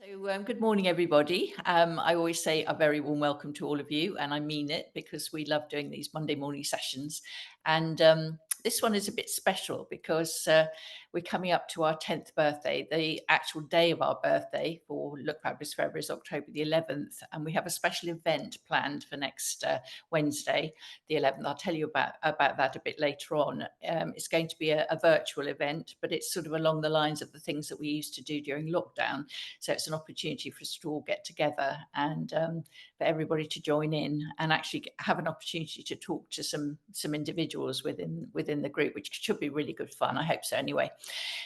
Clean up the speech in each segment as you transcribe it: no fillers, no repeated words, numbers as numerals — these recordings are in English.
Good morning, everybody. I always say a very warm welcome to all of you, and I mean it because we love doing these Monday morning sessions. And this one is a bit special because we're coming up to our 10th birthday. The actual day of our birthday for Look Fabulous Forever is October the 11th, and we have a special event planned for next Wednesday, the 11th. I'll tell you about that a bit later on. It's going to be a virtual event, but it's sort of along the lines of the things that we used to do during lockdown. So it's an opportunity for us to all get together and for everybody to join in and actually have an opportunity to talk to some individuals within the group, which should be really good fun. I hope so anyway.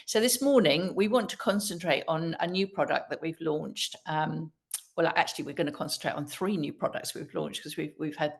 So this morning we want to concentrate on a new product that we've launched. Well, actually, we're going to concentrate on 3 new products we've launched because we've had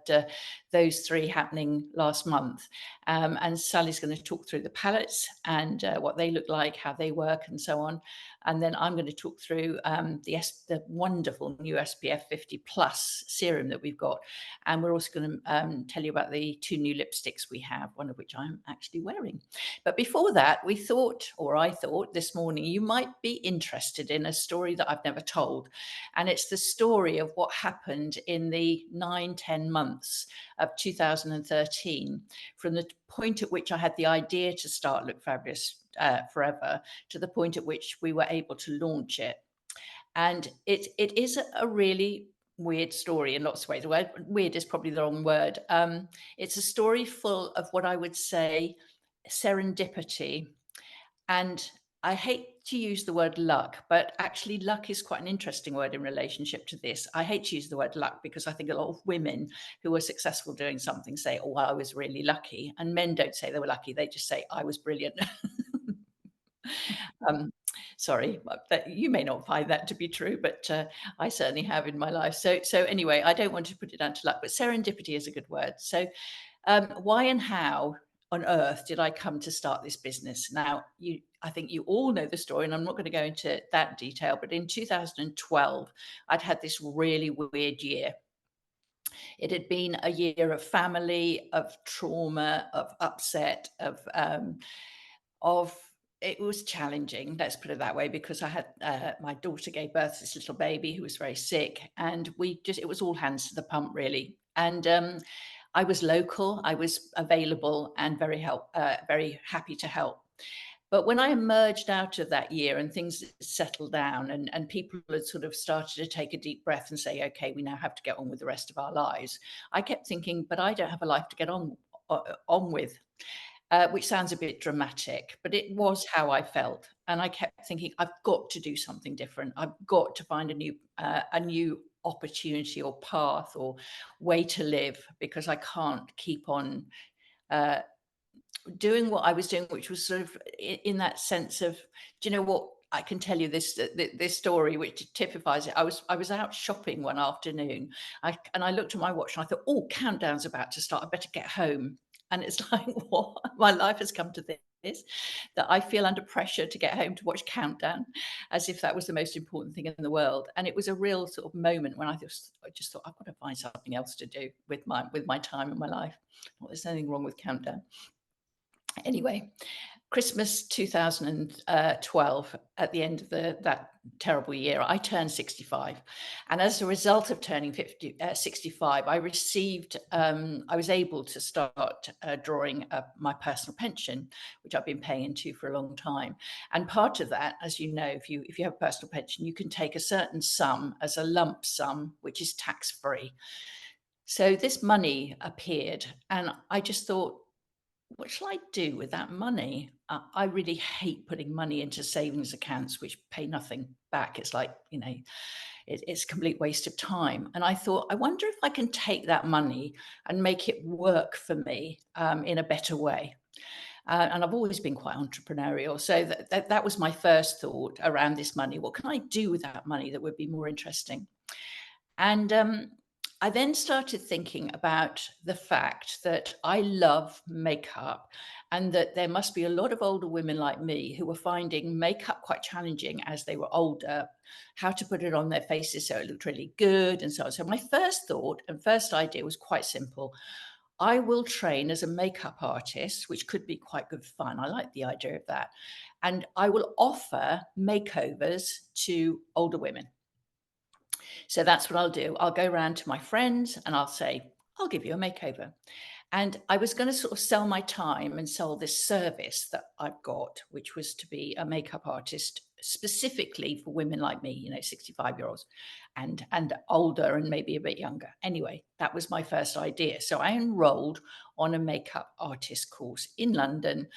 those 3 happening last month. And Sally's going to talk through the palettes and what they look like, how they work, and so on. And then I'm going to talk through the wonderful new SPF 50 plus serum that we've got. And we're also going to tell you about the 2 new lipsticks we have, one of which I'm actually wearing. But before that, I thought this morning, you might be interested in a story that I've never told. And it's the story of what happened in the 9-10 months of 2013, from the point at which I had the idea to start Look Fabulous Forever to the point at which we were able to launch it. And it is a really weird story in lots of ways. Well, weird is probably the wrong word. It's a story full of what I would say serendipity. And I hate to use the word luck, but actually luck is quite an interesting word in relationship to this. I hate to use the word luck because I think a lot of women who are successful doing something say, oh, well, I was really lucky. And men don't say they were lucky. They just say, I was brilliant. um, Sorry, but you may not find that to be true, but I certainly have in my life. So anyway, I don't want to put it down to luck, but serendipity is a good word. So why and how on earth did I come to start this business? Now, I think you all know the story, and I'm not going to go into that detail, but in 2012, I'd had this really weird year. It had been a year of family, of trauma, of upset, of it was challenging, let's put it that way, because I had my daughter gave birth to this little baby who was very sick, and it was all hands to the pump, really. And I was local, I was available, and very happy to help. But when I emerged out of that year and things settled down and people had sort of started to take a deep breath and say, okay, we now have to get on with the rest of our lives, I kept thinking, but I don't have a life to get on with. Which sounds a bit dramatic, but it was how I felt. And I kept thinking, I've got to do something different. I've got to find a new opportunity or path or way to live, because I can't keep on uh, doing what I was doing, which was sort of in that sense of, do you know what? I can tell you this story which typifies it. I was out shopping one afternoon, and I looked at my watch and I thought, oh, countdown's about to start. I better get home. And it's like, what? My life has come to this, that I feel under pressure to get home to watch Countdown, as if that was the most important thing in the world. And it was a real sort of moment when I just thought, I've got to find something else to do with my time in my life. Well, there's nothing wrong with Countdown. Anyway, Christmas 2012, at the end of that terrible year, I turned 65. And as a result of turning 65, I was able to start drawing my personal pension, which I've been paying into for a long time. And part of that, as you know, if you have a personal pension, you can take a certain sum as a lump sum, which is tax-free. So this money appeared, and I just thought, what shall I do with that money? I really hate putting money into savings accounts which pay nothing back. It's like, it's a complete waste of time. And I thought, I wonder if I can take that money and make it work for me in a better way. And I've always been quite entrepreneurial. So that was my first thought around this money. What can I do with that money that would be more interesting? And I then started thinking about the fact that I love makeup, and that there must be a lot of older women like me who were finding makeup quite challenging as they were older, how to put it on their faces so it looked really good and so on. So my first thought and first idea was quite simple. I will train as a makeup artist, which could be quite good fun. I like the idea of that. And I will offer makeovers to older women. So that's what I'll do. I'll go around to my friends and I'll say, I'll give you a makeover. And I was going to sort of sell my time and sell this service that I've got, which was to be a makeup artist specifically for women like me, 65-year-olds and older and maybe a bit younger. Anyway, that was my first idea. So I enrolled on a makeup artist course in London.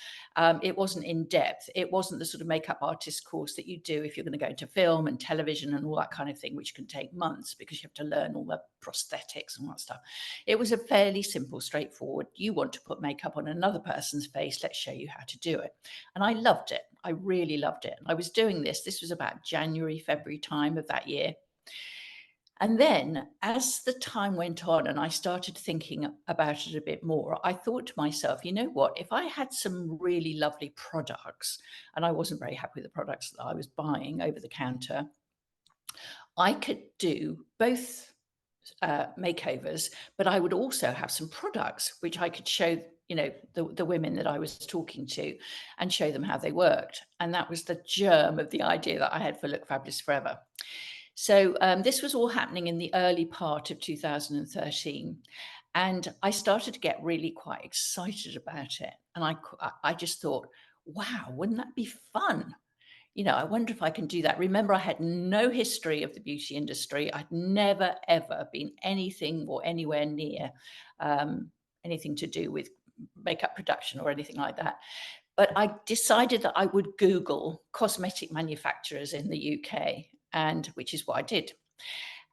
It wasn't in depth. It wasn't the sort of makeup artist course that you do if you're going to go into film and television and all that kind of thing, which can take months because you have to learn all the prosthetics and all that stuff. It was a fairly simple, straightforward, you want to put makeup on another person's face, let's show you how to do it. And I loved it. I really loved it. I was doing this was about January, February time of that year. And then as the time went on and I started thinking about it a bit more, I thought to myself, you know what, if I had some really lovely products, and I wasn't very happy with the products that I was buying over the counter, I could do both makeovers, but I would also have some products which I could show, the women that I was talking to and show them how they worked. And that was the germ of the idea that I had for Look Fabulous Forever. So this was all happening in the early part of 2013. And I started to get really quite excited about it. And I just thought, wow, wouldn't that be fun? I wonder if I can do that. Remember, I had no history of the beauty industry. I'd never, ever been anything or anywhere near anything to do with makeup production or anything like that. But I decided that I would Google cosmetic manufacturers in the UK, and which is what I did.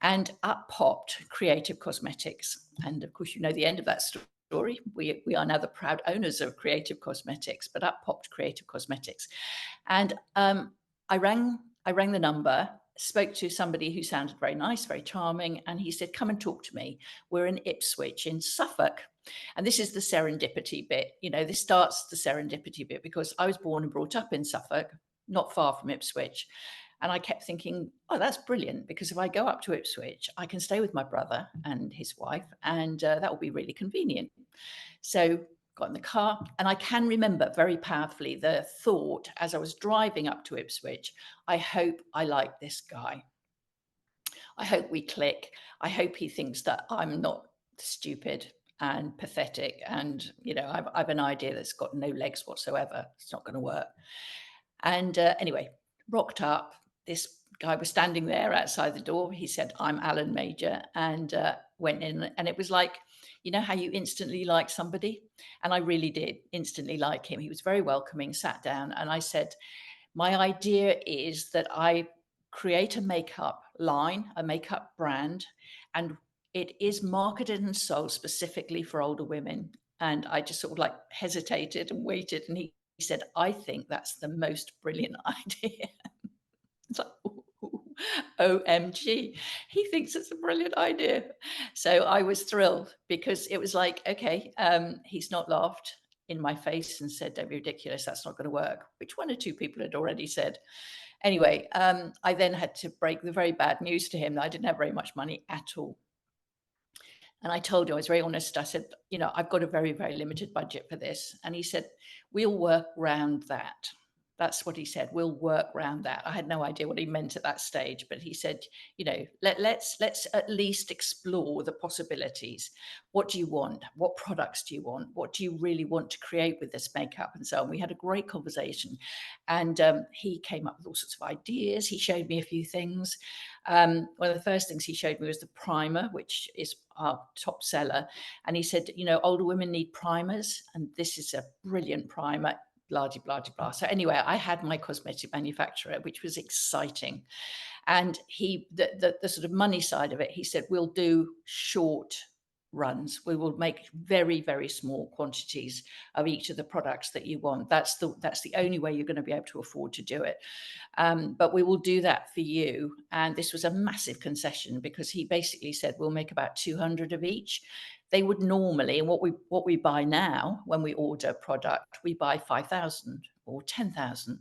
And up popped Creative Cosmetics. And of course, the end of that story. We are now the proud owners of Creative Cosmetics, but up popped Creative Cosmetics. And I rang the number, spoke to somebody who sounded very nice, very charming, and he said, come and talk to me. We're in Ipswich in Suffolk. And this is the serendipity bit. This starts the serendipity bit because I was born and brought up in Suffolk, not far from Ipswich. And I kept thinking, oh, that's brilliant, because if I go up to Ipswich, I can stay with my brother and his wife, and that will be really convenient. So got in the car, and I can remember very powerfully the thought as I was driving up to Ipswich, I hope I like this guy. I hope we click. I hope he thinks that I'm not stupid and pathetic and, I've an idea that's got no legs whatsoever. It's not going to work. And anyway, rocked up. This guy was standing there outside the door. He said, I'm Alan Major, and went in. And it was like, how you instantly like somebody? And I really did instantly like him. He was very welcoming, sat down. And I said, my idea is that I create a makeup line, a makeup brand, and it is marketed and sold specifically for older women. And I just sort of like hesitated and waited. And he said, I think that's the most brilliant idea. It's like, ooh, OMG. He thinks it's a brilliant idea. So I was thrilled because it was like, okay, he's not laughed in my face and said, don't be ridiculous, that's not going to work, which one or two people had already said. Anyway, I then had to break the very bad news to him that I didn't have very much money at all. And I told him, I was very honest. I said, I've got a very, very limited budget for this. And he said, we'll work around that. That's what he said. We'll work around that. I had no idea what he meant at that stage, but he said, let's at least explore the possibilities. What do you want? What products do you want? What do you really want to create with this makeup and so on? We had a great conversation, and he came up with all sorts of ideas. He showed me a few things. One of the first things he showed me was the primer, which is our top seller. And he said, older women need primers, and this is a brilliant primer. Blah, blah, blah, blah. So anyway, I had my cosmetic manufacturer, which was exciting. And the sort of money side of it, he said, we'll do short runs. We will make very, very small quantities of each of the products that you want. That's the only way you're going to be able to afford to do it. But we will do that for you. And this was a massive concession because he basically said, we'll make about 200 of each. They would normally, and what we buy now when we order a product, we buy 5,000 or 10,000.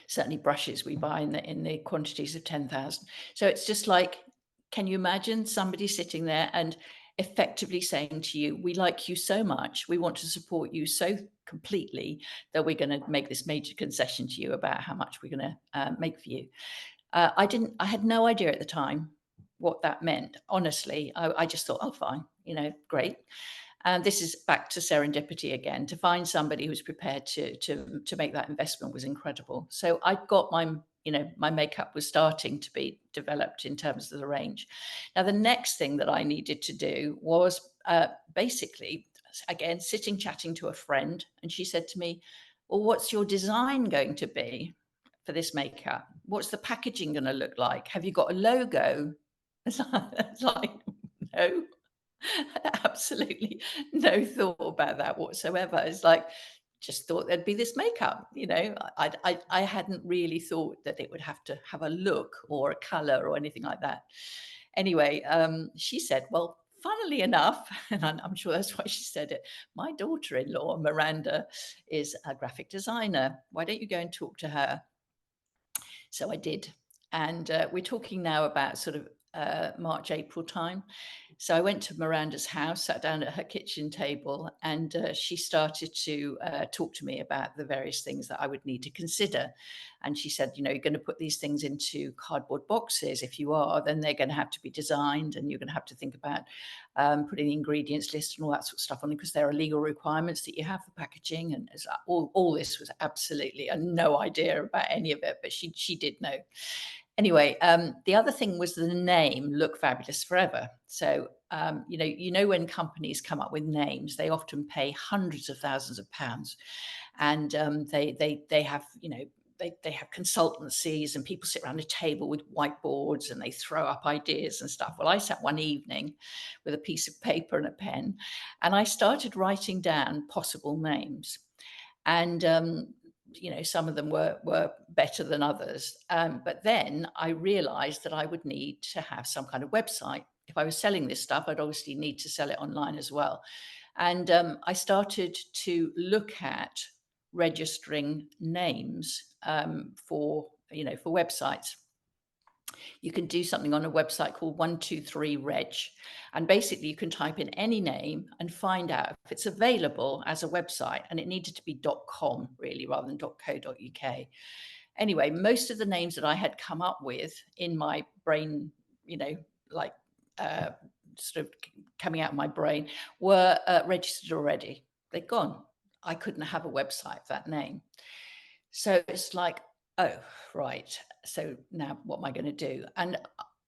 Certainly brushes we buy in the quantities of 10,000. So it's just like, can you imagine somebody sitting there and effectively saying to you, we like you so much, we want to support you so completely that we're going to make this major concession to you about how much we're going to make for you. I had no idea at the time what that meant. Honestly, I just thought, oh, fine, great. And this is back to serendipity again. To find somebody who's prepared to make that investment was incredible. So I got my makeup was starting to be developed in terms of the range. Now, the next thing that I needed to do was basically, again, sitting chatting to a friend, and she said to me, well, what's your design going to be for this makeup? What's the packaging going to look like? Have you got a logo? It's like no. Absolutely no thought about that whatsoever. It's like, just thought there'd be this makeup, I hadn't really thought that it would have to have a look or a color or anything like that. Anyway, she said, well, funnily enough, and I'm sure that's why she said it, my daughter-in-law, Miranda, is a graphic designer. Why don't you go and talk to her? So I did. And we're talking now about sort of March, April time. So I went to Miranda's house, sat down at her kitchen table, and she started to talk to me about the various things that I would need to consider. And she said, you're going to put these things into cardboard boxes. If you are, then they're going to have to be designed, and you're going to have to think about putting the ingredients list and all that sort of stuff on, because there are legal requirements that you have for packaging. And all this was absolutely no idea about any of it, but she did know. Anyway, the other thing was the name Look Fabulous Forever. So, when companies come up with names, they often pay hundreds of thousands of pounds, and they have, they have consultancies, and people sit around a table with whiteboards and they throw up ideas and stuff. Well, I sat one evening with a piece of paper and a pen, and I started writing down possible names. And some of them were better than others. But then I realized that I would need to have some kind of website. If I was selling this stuff, I'd obviously need to sell it online as well. And I started to look at registering names for websites. You can do something on a website called 123reg. And basically you can type in any name and find out if it's available as a website. And it needed to be .com really, rather than .co.uk. Anyway, most of the names that I had come up with in my brain, sort of coming out of my brain, were registered already. They'd gone. I couldn't have a website of that name. So it's like, oh, right. So now what am I going to do? And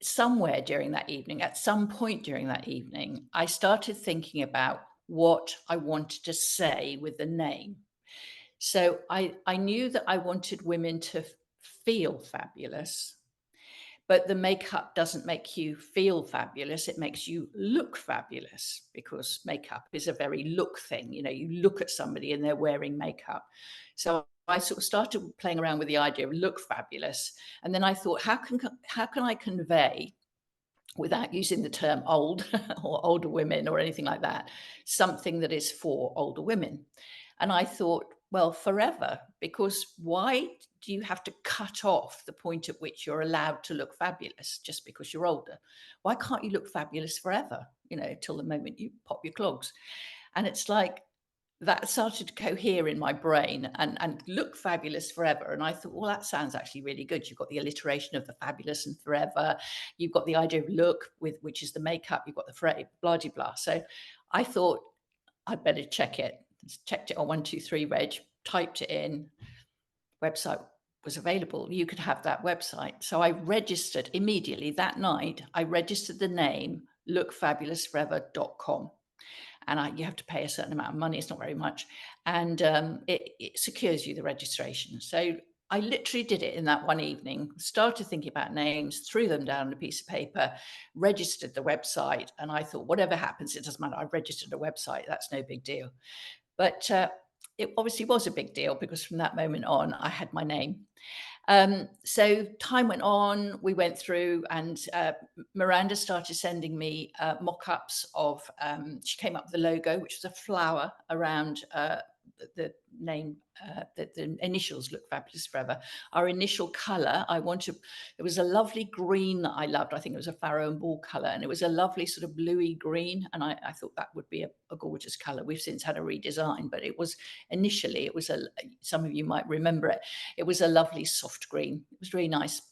somewhere during that evening, at some point during that evening, I started thinking about what I wanted to say with the name. So I knew that I wanted women to feel fabulous, but the makeup doesn't make you feel fabulous. It makes you look fabulous, because makeup is a very look thing. You look at somebody and they're wearing makeup. So I sort of started playing around with the idea of look fabulous. And then I thought, how can I convey, without using the term old or older women or anything like that, something that is for older women? And I thought, well, forever, because why do you have to cut off the point at which you're allowed to look fabulous just because you're older? Why can't you look fabulous forever, till the moment you pop your clogs? And it's like, that started to cohere in my brain, and look fabulous forever. And I thought, well, that sounds actually really good. You've got the alliteration of the fabulous and forever. You've got the idea of look, which is the makeup. You've got the phrase, blah, blah, blah. So I thought I'd better check it. Checked it on 123reg, typed it in, website was available. You could have that website. So I registered immediately that night. I registered the name lookfabulousforever.com. And you have to pay a certain amount of money. It's not very much. And it secures you the registration. So I literally did it in that one evening, started thinking about names, threw them down on a piece of paper, registered the website. And I thought, whatever happens, it doesn't matter. I've registered a website. That's no big deal. But it obviously was a big deal, because from that moment on, I had my name. So time went on, we went through, and Miranda started sending me mock-ups of, she came up with the logo, which was a flower around the name, the initials look fabulous forever. Our initial color, it was a lovely green that I loved. I think it was a farrow and ball color, and it was a lovely sort of bluey green. And I thought that would be a gorgeous color. We've since had a redesign, but it was initially, some of you might remember it. It was a lovely soft green. It was really nice.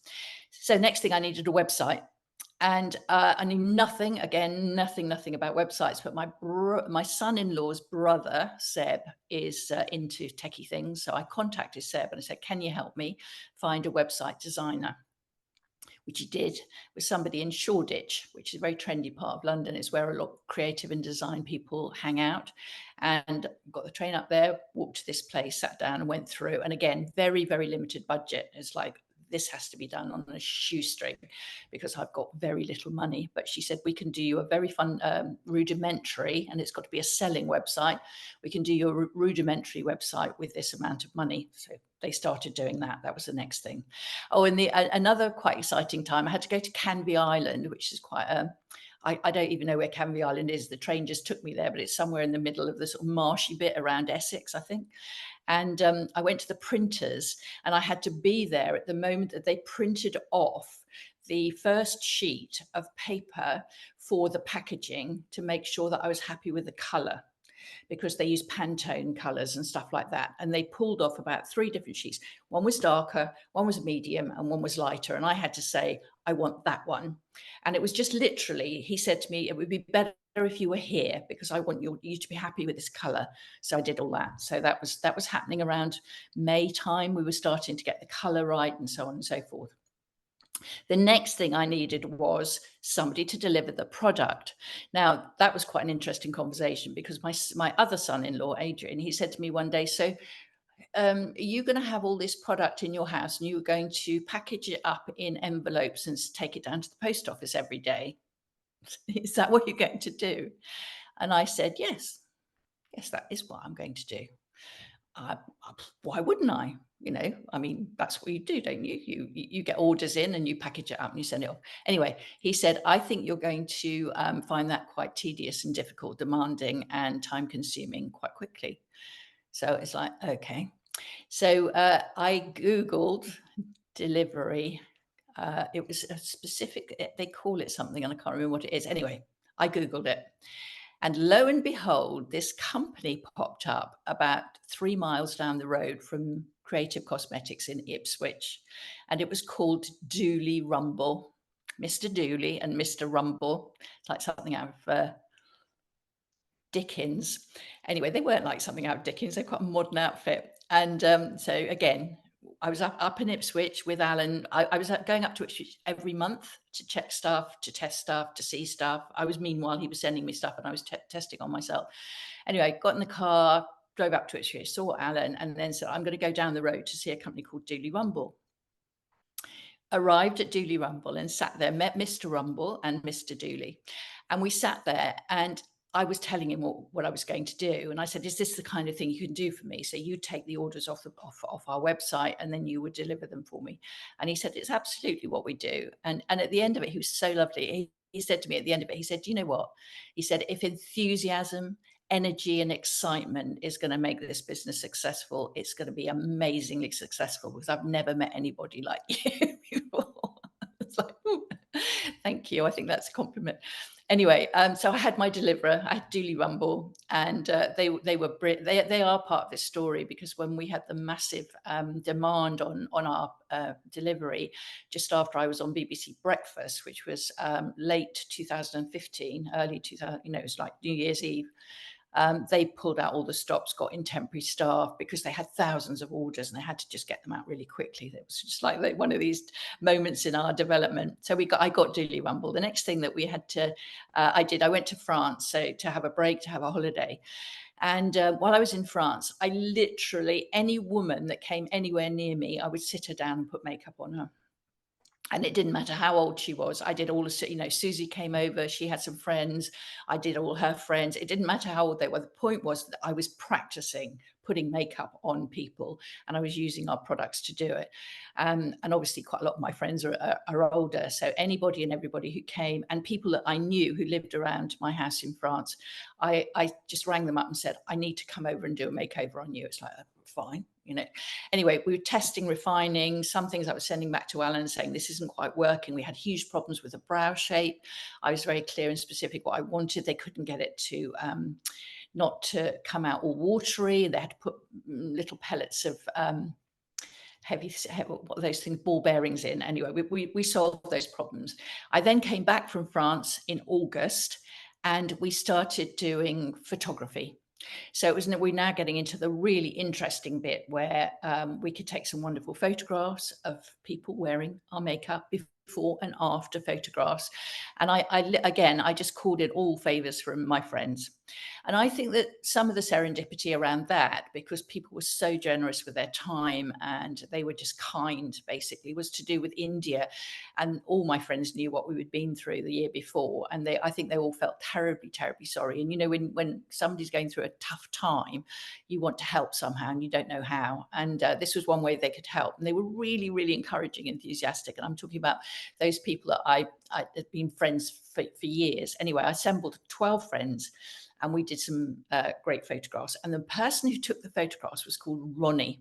So next thing, I needed a website. And I knew nothing about websites, but my son-in-law's brother, Seb, is into techie things. So I contacted Seb and I said, can you help me find a website designer? Which he did, with somebody in Shoreditch, which is a very trendy part of London. It's where a lot of creative and design people hang out. And got the train up there, walked to this place, sat down and went through. And again, very, very limited budget. It's like, this has to be done on a shoestring because I've got very little money. But she said, we can do you a very fun rudimentary, and it's got to be a selling website. We can do your rudimentary website with this amount of money. So they started doing that. That was the next thing. Oh, and another quite exciting time, I had to go to Canvey Island, which is quite I don't even know where Canvey Island is. The train just took me there, but it's somewhere in the middle of the sort of marshy bit around Essex, I think. And I went to the printers, and I had to be there at the moment that they printed off the first sheet of paper for the packaging to make sure that I was happy with the color, because they use Pantone colors and stuff like that. And they pulled off about 3 different sheets. One was darker, one was medium, and one was lighter. And I had to say, I want that one. And it was just literally, he said to me, it would be better if you were here because I want you to be happy with this color. So I did all that. So that was happening around May time. We were starting to get the color right and so on and so forth. The next thing I needed was somebody to deliver the product. Now, that was quite an interesting conversation because my other son-in-law, Adrian, he said to me one day, so are you going to have all this product in your house and you're going to package it up in envelopes and take it down to the post office every day? Is that what you're going to do? And I said, yes, that is what I'm going to do. Why wouldn't I? You know, I mean, that's what you do, don't you? You get orders in and you package it up and you send it off. Anyway, he said, I think you're going to find that quite tedious and difficult, demanding and time consuming quite quickly. So it's like, okay. So I Googled delivery. It was a specific, they call it something and I can't remember what it is. Anyway, I Googled it. And lo and behold, this company popped up about 3 miles down the road from Creative Cosmetics in Ipswich. And it was called Dooley Rumble. Mr. Dooley and Mr. Rumble. It's like something out of Dickens. Anyway, they weren't like something out of Dickens. They're quite a modern outfit. And so again, I was up in Ipswich with Alan. I was going up to Ipswich every month to check stuff, to test stuff, to see stuff. Meanwhile, he was sending me stuff and I was testing on myself. Anyway, got in the car, drove up to Ipswich, saw Alan, and then said, I'm going to go down the road to see a company called Dooley Rumble. Arrived at Dooley Rumble and sat there, met Mr. Rumble and Mr. Dooley. And we sat there and I was telling him what I was going to do. And I said, is this the kind of thing you can do for me? So you take the orders off our website and then you would deliver them for me. And he said, it's absolutely what we do. And at the end of it, he was so lovely. He said to me at the end of it, he said, you know what? He said, if enthusiasm, energy and excitement is going to make this business successful, it's going to be amazingly successful because I've never met anybody like you before. It's like, ooh, thank you. I think that's a compliment. Anyway, so I had my deliverer, I had Dooley Rumble, and they are part of this story because when we had the massive demand on our delivery, just after I was on BBC Breakfast, which was late 2015, early 2000, it was like New Year's Eve. They pulled out all the stops, got in temporary staff because they had thousands of orders and they had to just get them out really quickly. It was just like one of these moments in our development. So I got Dooley Rumble. The next thing that we had to, I went to France to have a break, to have a holiday. And while I was in France, I literally, any woman that came anywhere near me, I would sit her down and put makeup on her. And it didn't matter how old she was. I did all the, Susie came over, she had some friends. I did all her friends. It didn't matter how old they were. The point was that I was practicing putting makeup on people, and I was using our products to do it. And obviously quite a lot of my friends are older. So anybody and everybody who came, and people that I knew who lived around my house in France, I just rang them up and said, I need to come over and do a makeover on you. It's like, fine, Anyway, we were testing, refining some things. I was sending back to Alan saying this isn't quite working. We had huge problems with the brow shape. I was very clear and specific what I wanted. They couldn't get it to not to come out all watery. They had to put little pellets of heavy, what are those things, ball bearings in. Anyway, we solved those problems. I then came back from France in August, and we started doing photography. So we're now getting into the really interesting bit where we could take some wonderful photographs of people wearing our makeup, before and after photographs. And I just called it all favors from my friends. And I think that some of the serendipity around that, because people were so generous with their time and they were just kind, basically, was to do with India. And all my friends knew what we had been through the year before. And I think they all felt terribly, terribly sorry. And, when somebody's going through a tough time, you want to help somehow and you don't know how. And this was one way they could help. And they were really, really encouraging, enthusiastic. And I'm talking about those people that I had been friends for years. Anyway, I assembled 12 friends and we did some great photographs. And the person who took the photographs was called Ronnie.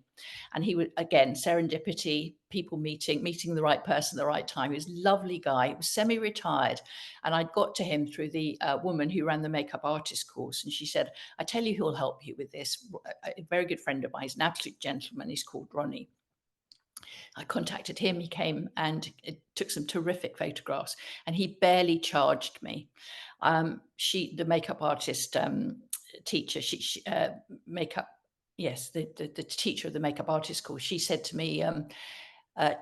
And he was, again, serendipity, people meeting the right person at the right time. He was a lovely guy. He was semi-retired. And I'd got to him through the woman who ran the makeup artist course. And she said, I tell you who'll help you with this. A very good friend of mine. He's an absolute gentleman. He's called Ronnie. I contacted him. He came and took some terrific photographs, and he barely charged me. The makeup artist teacher, makeup, yes, the teacher of the makeup artist course, she said to me,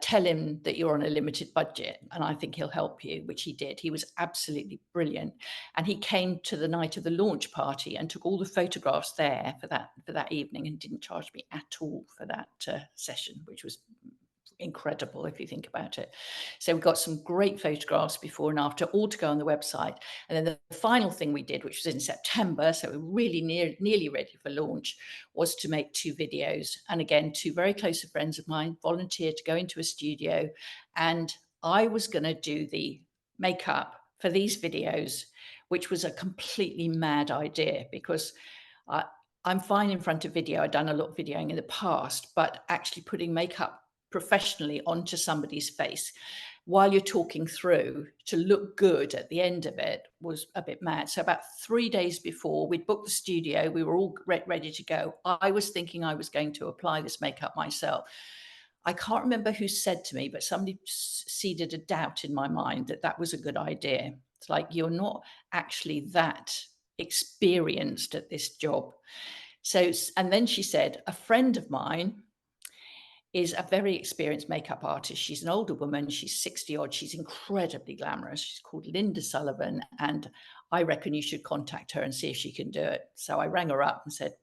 tell him that you're on a limited budget and I think he'll help you, which he did. He was absolutely brilliant. And he came to the night of the launch party and took all the photographs there for that evening and didn't charge me at all for that session, which was incredible if you think about it. So we got some great photographs before and after, all to go on the website. And then the final thing we did, which was in September, so we're really nearly ready for launch, was to make 2 videos. And again, 2 very close friends of mine volunteered to go into a studio, and I was going to do the makeup for these videos, which was a completely mad idea because I'm fine in front of video. I've done a lot of videoing in the past, but actually putting makeup professionally onto somebody's face while you're talking through to look good at the end of it was a bit mad. So about 3 days before we'd booked the studio, we were all ready to go. I was thinking I was going to apply this makeup myself. I can't remember who said to me, but somebody seeded a doubt in my mind that was a good idea. It's like, you're not actually that experienced at this job. So, and then she said, a friend of mine is a very experienced makeup artist. She's an older woman. She's 60 odd. She's incredibly glamorous. She's called Linda Sullivan. And I reckon you should contact her and see if she can do it. So I rang her up and said,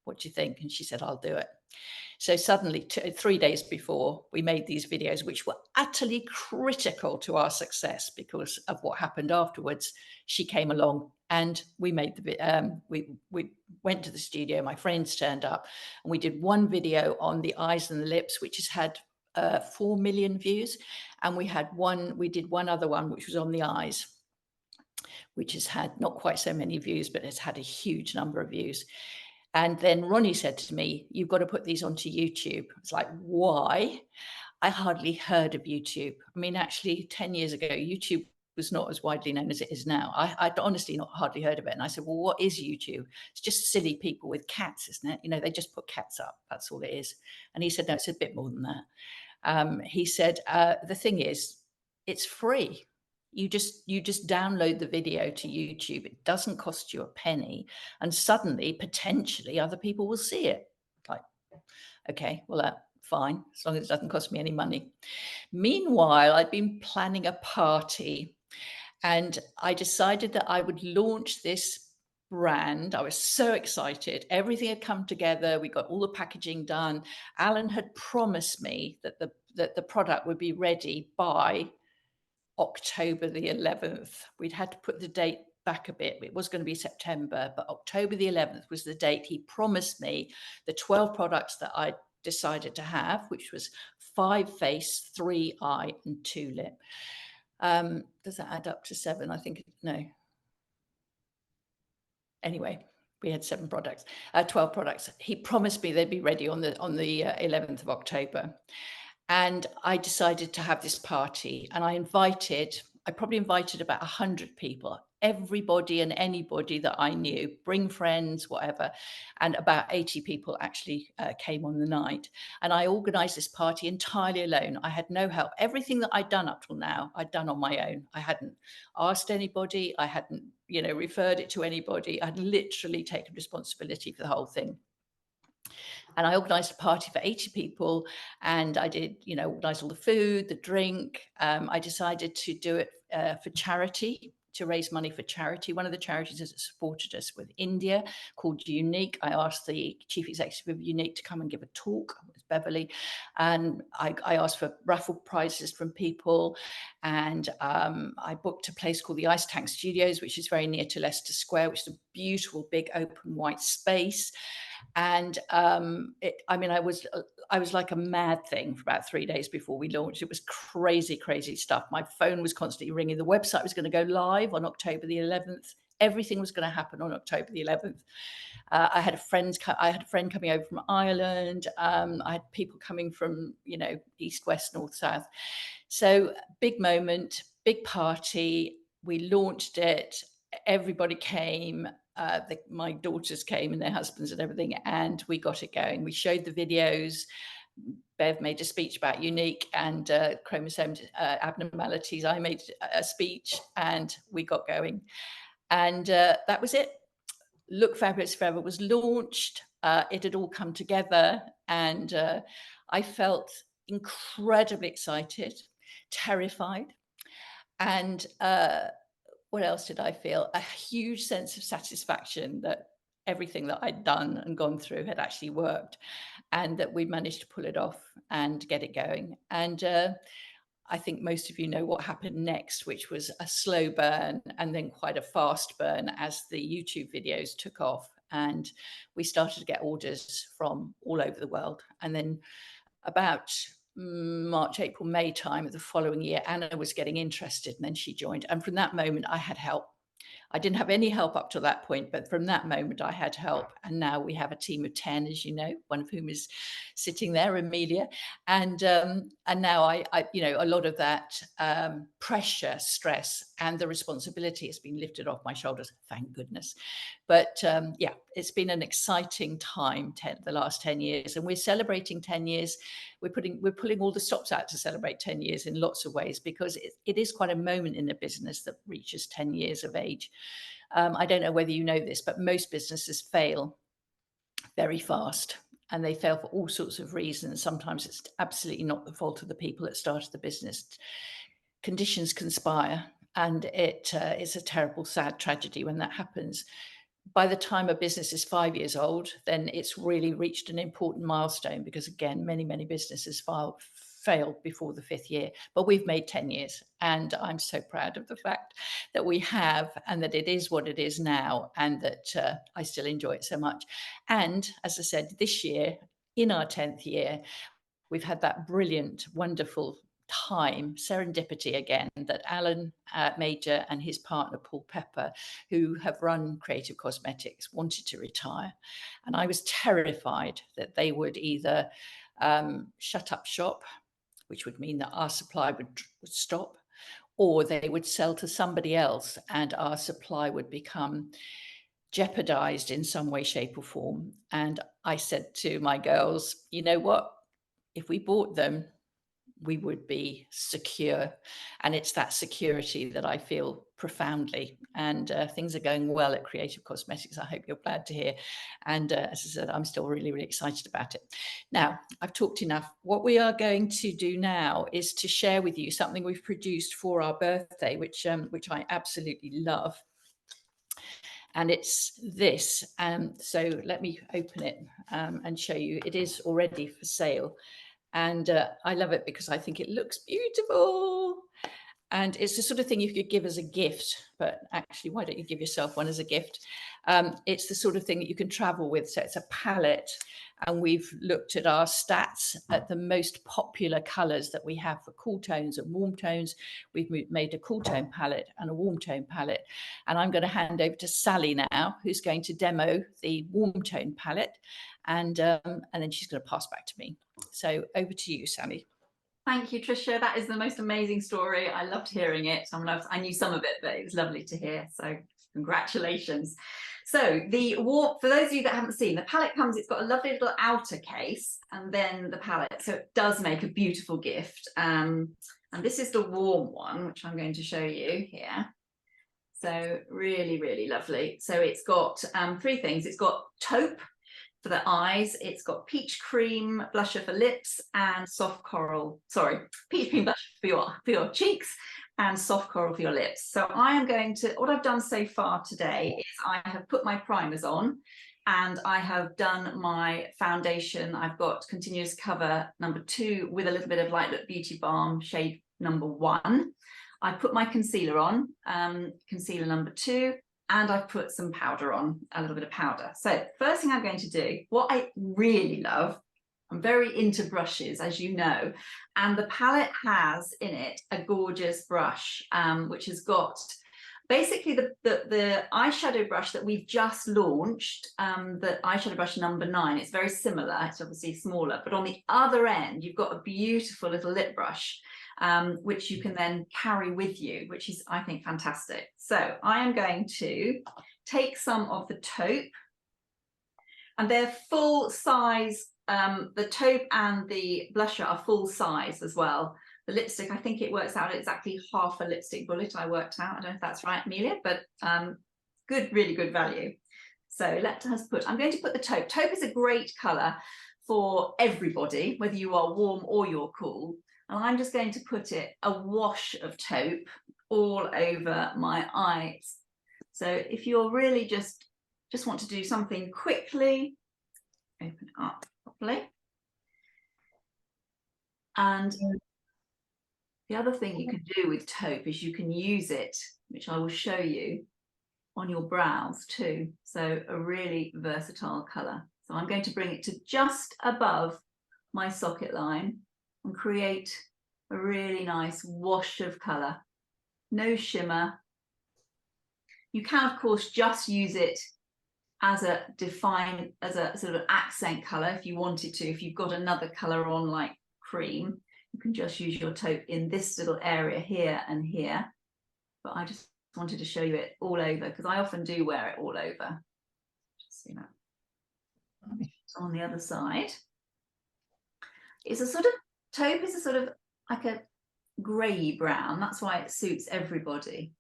what do you think? And she said, I'll do it. So suddenly, 3 days before, we made these videos, which were utterly critical to our success because of what happened afterwards. She came along and we made we went to the studio. My friends turned up and we did one video on the eyes and the lips, which has had 4 million views. And we did one other one, which was on the eyes, which has had not quite so many views, but it's had a huge number of views. And then Ronnie said to me, you've got to put these onto YouTube. It's like, why? I hardly heard of YouTube. I mean, actually, 10 years ago, YouTube was not as widely known as it is now. I'd honestly not hardly heard of it. And I said, well, what is YouTube? It's just silly people with cats, isn't it? They just put cats up. That's all it is. And he said, no, it's a bit more than that. He said, the thing is, it's free. You just download the video to YouTube. It doesn't cost you a penny. And suddenly, potentially, other people will see it. Like, okay, well, fine, as long as it doesn't cost me any money. Meanwhile, I'd been planning a party and I decided that I would launch this brand. I was so excited. Everything had come together. We got all the packaging done. Alan had promised me that the that the product would be ready by October the 11th. We'd had to put the date back a bit. It was going to be September, but October the 11th was the date he promised me. The 12 products that I decided to have, which was 5 face, 3 eye, and 2 lip. Does that add up to 7? I think, no. Anyway, we had 7 products, 12 products. He promised me they'd be ready on the 11th of October. And I decided to have this party, and I probably invited about 100 people, everybody and anybody that I knew, bring friends, whatever. And about 80 people actually came on the night. And I organized this party entirely alone. I had no help. Everything that I'd done up till now, I'd done on my own. I hadn't asked anybody. I hadn't, referred it to anybody. I'd literally taken responsibility for the whole thing. And I organised a party for 80 people, and I did, organise all the food, the drink. I decided to do it for charity, to raise money for charity. One of the charities that supported us with India, called Unique. I asked the chief executive of Unique to come and give a talk. It was Beverly. And I asked for raffle prizes from people. And I booked a place called the Ice Tank Studios, which is very near to Leicester Square, which is a beautiful, big, open, white space. And I was like a mad thing for about 3 days before we launched. It was crazy, crazy stuff. My phone was constantly ringing. The website was going to go live on October the 11th. Everything was going to happen on October the 11th. I had a friend coming over from Ireland. I had people coming from, east, west, north, south. So big moment, big party. We launched it. Everybody came. My daughters came and their husbands and everything, and we got it going. We showed the videos. Bev made a speech about Unique and chromosome abnormalities. I made a speech, and we got going. And that was it. Look Fabulous Forever was launched. It had all come together, and I felt incredibly excited, terrified, and what else did I feel? A huge sense of satisfaction that everything that I'd done and gone through had actually worked, and that we managed to pull it off and get it going. And I think most of you know what happened next, which was a slow burn and then quite a fast burn as the YouTube videos took off. And we started to get orders from all over the world. And then about March, April, May time of the following year, Anna was getting interested, and then she joined. And from that moment, I had help. I didn't have any help up to that point, but from that moment I had help. And now we have a team of 10, as you know, one of whom is sitting there, Amelia. And now I a lot of that pressure, stress, and the responsibility has been lifted off my shoulders, thank goodness. But yeah, it's been an exciting time, the last 10 years, and we're celebrating 10 years. We're pulling all the stops out to celebrate 10 years in lots of ways, because it is quite a moment in a business that reaches 10 years of age. I don't know whether you know this, but most businesses fail very fast, and they fail for all sorts of reasons. Sometimes it's absolutely not the fault of the people that started the business. Conditions conspire, and it's a terrible, sad tragedy when that happens. By the time a business is 5 years old, then it's really reached an important milestone, because again, many, many businesses failed before the 5th year, but we've made 10 years. And I'm so proud of the fact that we have, and that it is what it is now, and that I still enjoy it so much. And as I said, this year, in our 10th year, we've had that brilliant, wonderful time, serendipity again, that Alan Major and his partner Paul Pepper, who have run Creative Cosmetics, wanted to retire. And I was terrified that they would either shut up shop, which would mean that our supply would stop, or they would sell to somebody else and our supply would become jeopardized in some way, shape, or form. And I said to my girls, you know what? If we bought them, we would be secure. And it's that security that I feel profoundly. And things are going well at Creative Cosmetics. I hope you're glad to hear. And as I said, I'm still really, really excited about it. Now, I've talked enough. What we are going to do now is to share with you something we've produced for our birthday, which I absolutely love. And it's this. So let me open it and show you. It is already for sale. And I love it because I think it looks beautiful. And it's the sort of thing you could give as a gift, but actually, why don't you give yourself one as a gift? It's the sort of thing that you can travel with. So it's a palette, and we've looked at our stats at the most popular colors that we have for cool tones and warm tones. We've made a cool tone palette and a warm tone palette. And I'm going to hand over to Sally now, who's going to demo the warm tone palette. And then she's going to pass back to me. So over to you, Sally. Thank you, Tricia. That is the most amazing story. I loved hearing it. I knew some of it, but it was lovely to hear. So congratulations. So for those of you that haven't seen, the palette comes, it's got a lovely little outer case and then the palette. So it does make a beautiful gift. And this is the warm one, which I'm going to show you here. So really, really lovely. So it's got 3 things. It's got taupe for the eyes, it's got peach cream blusher for lips and peach cream blusher for your cheeks and soft coral for your lips. So what I've done so far today is I have put my primers on and I have done my foundation. I've got Continuous Cover number 2 with a little bit of Light Look Beauty Balm shade number 1. I put my concealer on, concealer number 2, and I've put some powder on, a little bit of powder. So first thing I'm going to do, what I really love, I'm very into brushes, as you know, and the palette has in it a gorgeous brush, which has got basically the eyeshadow brush that we've just launched, the eyeshadow brush number 9. It's very similar, it's obviously smaller, but on the other end, you've got a beautiful little lip brush, which you can then carry with you, which is, I think, fantastic. So I am going to take some of the taupe, and they're full size. The taupe and the blusher are full size as well. The lipstick, I think it works out exactly half a lipstick bullet. I worked out. I don't know if that's right, Amelia, but good, really good value. So I'm going to put the taupe. Taupe is a great colour for everybody, whether you are warm or you're cool. And I'm just going to put a wash of taupe all over my eyes. So if you're really just want to do something quickly, open it up properly. And the other thing you can do with taupe is you can use it, which I will show you, on your brows too. So a really versatile colour. So I'm going to bring it to just above my socket line and create a really nice wash of colour. No shimmer. You can, of course, just use it as a sort of accent colour if you wanted to. If you've got another colour on like cream, you can just use your taupe in this little area here and here. But I just wanted to show you it all over because I often do wear it all over. Just see that. On the other side, it's a sort of, taupe is a sort of like a grey brown. That's why it suits everybody.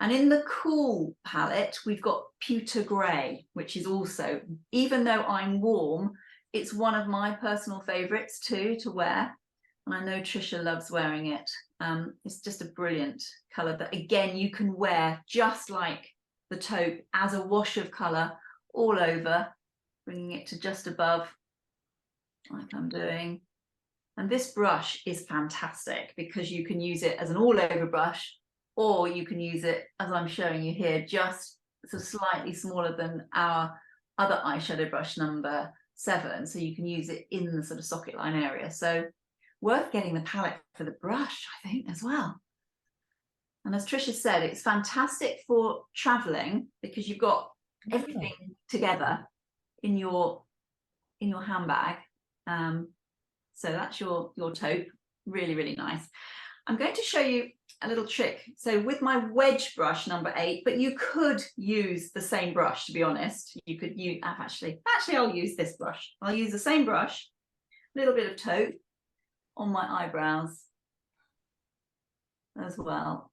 And in the cool palette, we've got pewter grey, which is also, even though I'm warm, it's one of my personal favourites too to wear. And I know Tricia loves wearing it. It's just a brilliant colour that, again, you can wear just like the taupe as a wash of colour all over, bringing it to just above, like I'm doing. And this brush is fantastic because you can use it as an all-over brush, or you can use it, as I'm showing you here, just sort of slightly smaller than our other eyeshadow brush number 7. So you can use it in the sort of socket line area. So worth getting the palette for the brush, I think, as well. And as Tricia said, it's fantastic for traveling because you've got everything together in your handbag. So that's your taupe, really, really nice. I'm going to show you a little trick. So with my wedge brush number 8, but you could use the same brush, to be honest. You could use, actually I'll use this brush. I'll use the same brush, a little bit of taupe on my eyebrows as well.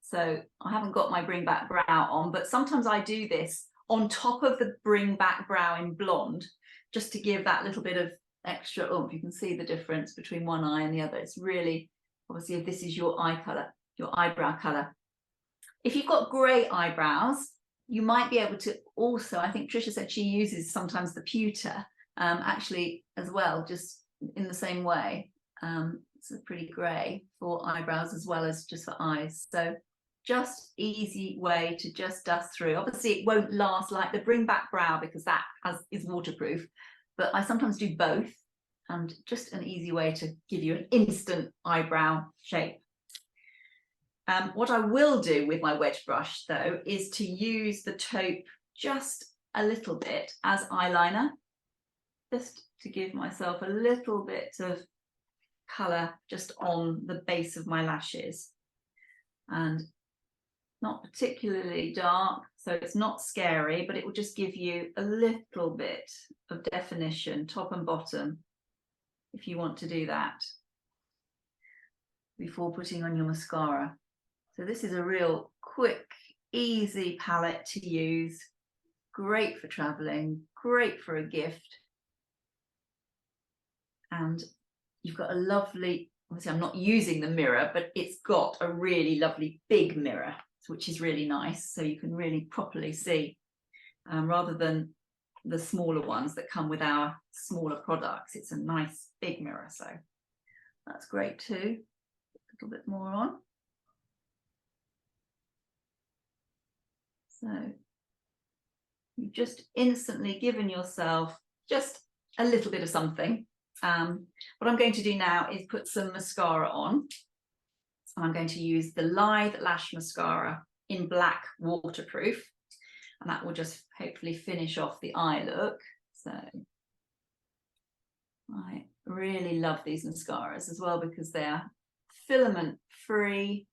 So I haven't got my Bring Back Brow on, but sometimes I do this on top of the Bring Back Brow in blonde, just to give that little bit of extra oomph. You can see the difference between one eye and the other. It's really, obviously, if this is your eye colour, your eyebrow colour. If you've got grey eyebrows, you might be able to also, I think Tricia said she uses sometimes the pewter actually as well, just in the same way. It's a pretty grey for eyebrows as well as just for eyes. So just easy way to just dust through. Obviously it won't last like the bring back brow because that is waterproof, but I sometimes do both, and just an easy way to give you an instant eyebrow shape. What I will do with my wedge brush though is to use the taupe just a little bit as eyeliner, just to give myself a little bit of colour just on the base of my lashes, and not particularly dark, so it's not scary, but it will just give you a little bit of definition top and bottom if you want to do that before putting on your mascara. So this is a real quick, easy palette to use, great for traveling, great for a gift. And you've got a lovely, obviously I'm not using the mirror, but it's got a really lovely big mirror, which is really nice, so you can really properly see, rather than the smaller ones that come with our smaller products. It's a nice big mirror, so that's great too. A little bit more on. So you've just instantly given yourself just a little bit of something. What I'm going to do now is put some mascara on. I'm going to use the Lithe Lash Mascara in black waterproof, and that will just hopefully finish off the eye look. So I really love these mascaras as well because they're filament free.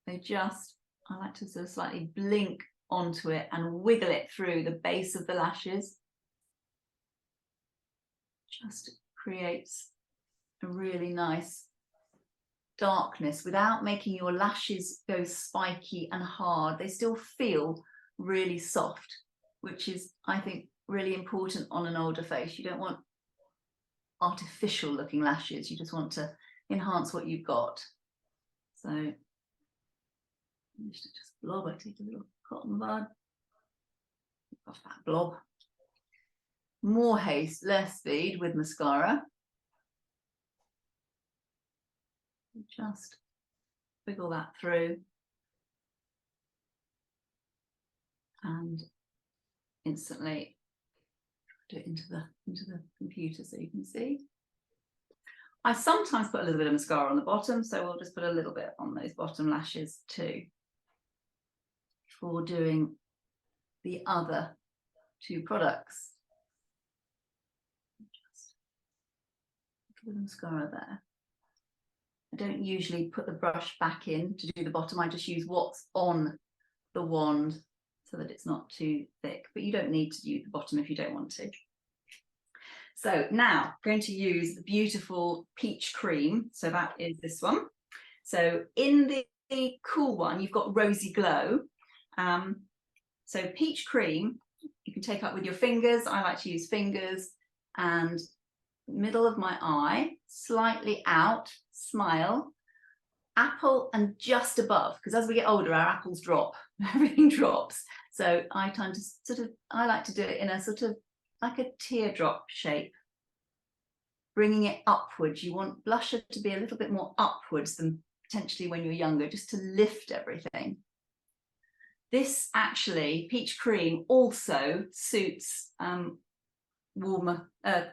They just, I like to sort of slightly blink onto it and wiggle it through the base of the lashes. Just creates a really nice darkness without making your lashes go spiky and hard. They still feel really soft, which is, I think, really important on an older face. You don't want artificial looking lashes, you just want to enhance what you've got. So just blob, I take a little cotton bud off that blob. More haste, less speed with mascara. Just wiggle that through and instantly do it into the computer so you can see. I sometimes put a little bit of mascara on the bottom, so we'll just put a little bit on those bottom lashes too before doing the other two products. Just a little mascara there. I don't usually put the brush back in to do the bottom. I just use what's on the wand so that it's not too thick, but you don't need to do the bottom if you don't want to. So now I'm going to use the beautiful peach cream. So that is this one. So in the cool one, you've got Rosy Glow. So peach cream, you can take up with your fingers. I like to use fingers, and middle of my eye, slightly out, smile, apple, and just above, because as we get older, our apples drop, everything drops. So I tend to sort of, I like to do it in a sort of like a teardrop shape, bringing it upwards. You want blusher to be a little bit more upwards than potentially when you're younger, just to lift everything. This actually, peach cream, also suits warmer,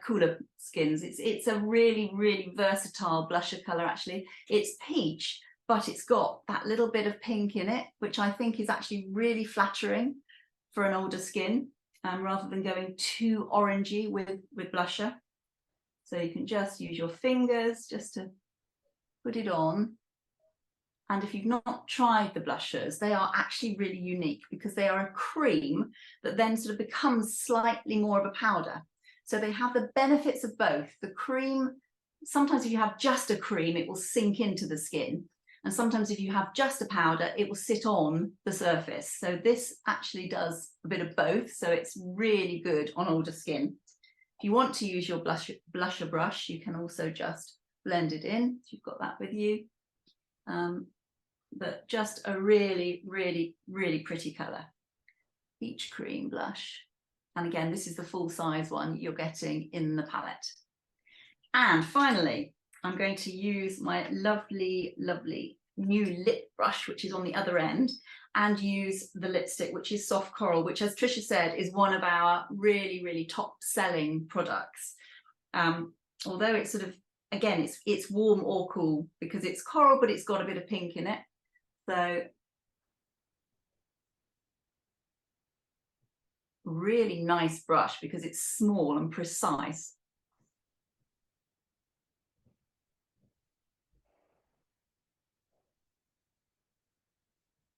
cooler skins. It's a really, really versatile blusher colour actually. It's peach, but it's got that little bit of pink in it, which I think is actually really flattering for an older skin, rather than going too orangey with blusher. So you can just use your fingers just to put it on. And if you've not tried the blushers, they are actually really unique because they are a cream that then sort of becomes slightly more of a powder. So they have the benefits of both. The cream, sometimes if you have just a cream, it will sink into the skin. And sometimes if you have just a powder, it will sit on the surface. So this actually does a bit of both. So it's really good on older skin. If you want to use your blusher brush, you can also just blend it in. So you've got that with you. But just a really, really, really pretty colour. Peach cream blush. And again, this is the full size one you're getting in the palette. And finally, I'm going to use my lovely, lovely new lip brush, which is on the other end, and use the lipstick, which is Soft Coral, which, as Tricia said, is one of our really, really top selling products. Although it's sort of, again, it's warm or cool because it's coral, but it's got a bit of pink in it. So really nice brush because it's small and precise.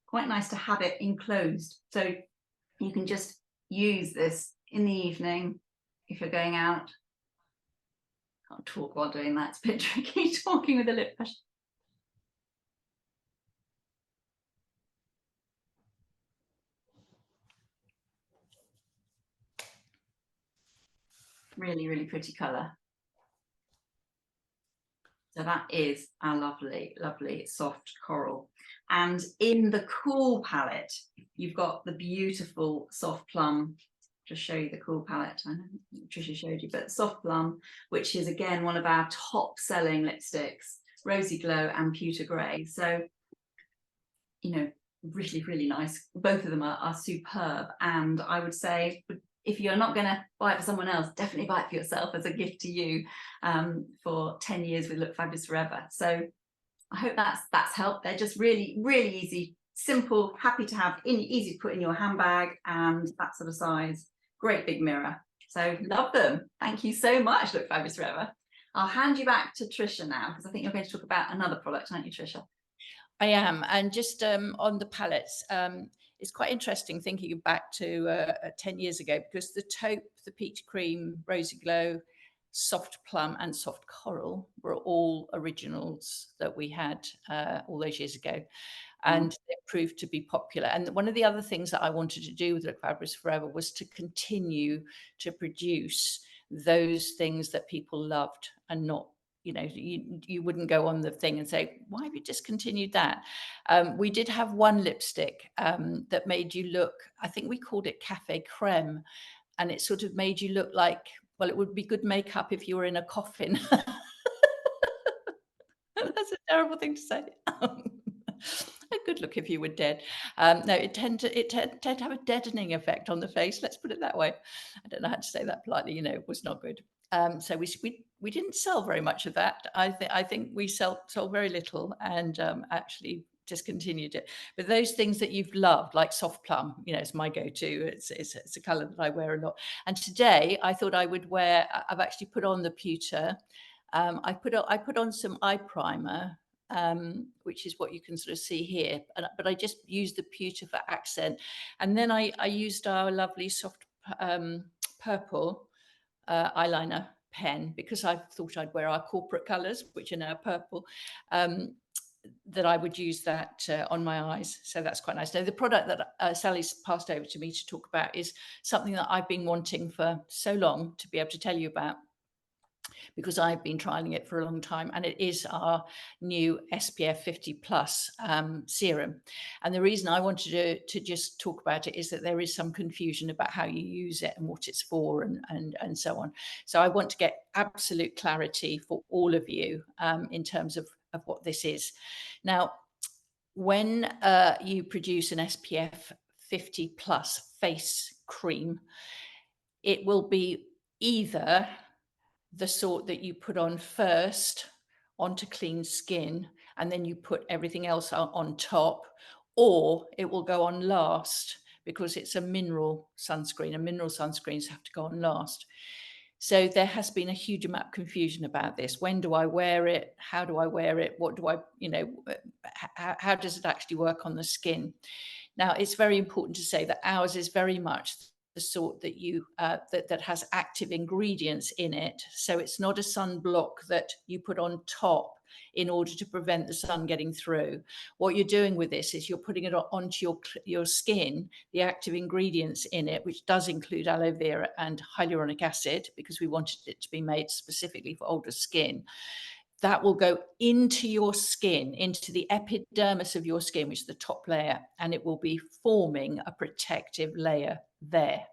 Quite nice to have it enclosed. So you can just use this in the evening if you're going out. Can't talk while doing that, it's a bit tricky talking with a lip brush. Really, really pretty colour. So that is our lovely, lovely soft coral. And in the cool palette, you've got the beautiful soft plum. Just show you the cool palette. I know Tricia showed you, but soft plum, which is again one of our top selling lipsticks, Rosy Glow and Pewter Grey. So, you know, really, really nice. Both of them are superb. And I would say, if you're not going to buy it for someone else, definitely buy it for yourself as a gift to you for 10 years with Look Fabulous Forever. So I hope that's helped. They're just really, really easy, simple, happy to have, easy to put in your handbag, and that sort of size. Great big mirror. So love them. Thank you so much, Look Fabulous Forever. I'll hand you back to Tricia now, because I think you're going to talk about another product, aren't you, Tricia? I am, and just on the palettes, it's quite interesting thinking back to 10 years ago, because the taupe, the peach cream, rosy glow, soft plum and soft coral were all originals that we had all those years ago, and they proved to be popular. And one of the other things that I wanted to do with Look Fabulous Forever was to continue to produce those things that people loved, and not, you know, you wouldn't go on the thing and say, why have you discontinued that? We did have one lipstick that made you look, I think we called it Cafe Creme, and it sort of made you look like, well, it would be good makeup if you were in a coffin. That's a terrible thing to say. A good look if you were dead. No, it tend to have a deadening effect on the face. Let's put it that way. I don't know how to say that politely. You know, it was not good. So we didn't sell very much of that. I think we sold very little, and actually discontinued it. But those things that you've loved, like soft plum, you know, it's my go-to. It's a colour that I wear a lot. And today I thought I would wear. I've actually put on the pewter. I put on some eye primer, which is what you can sort of see here. But I just used the pewter for accent. And then I used our lovely soft purple eyeliner pen, because I thought I'd wear our corporate colours, which are now purple. That I would use that on my eyes. So that's quite nice. Now, the product that Sally's passed over to me to talk about is something that I've been wanting for so long to be able to tell you about, because I've been trialing it for a long time, and it is our new SPF 50 plus serum. And the reason I wanted to just talk about it is that there is some confusion about how you use it and what it's for, and so on. So I want to get absolute clarity for all of you in terms of what this is. Now, when you produce an SPF 50 plus face cream, it will be either the sort that you put on first onto clean skin, and then you put everything else on top, or it will go on last, because it's a mineral sunscreen, and mineral sunscreens have to go on last. So there has been a huge amount of confusion about this. When do I wear it? How do I wear it? What do I, you know, how does it actually work on the skin? Now, it's very important to say that ours is very much the sort that you that has active ingredients in it. So it's not a sunblock that you put on top in order to prevent the sun getting through. What you're doing with this is you're putting it onto your skin, the active ingredients in it, which does include aloe vera and hyaluronic acid, because we wanted it to be made specifically for older skin. That will go into your skin, into the epidermis of your skin, which is the top layer, and it will be forming a protective layer there.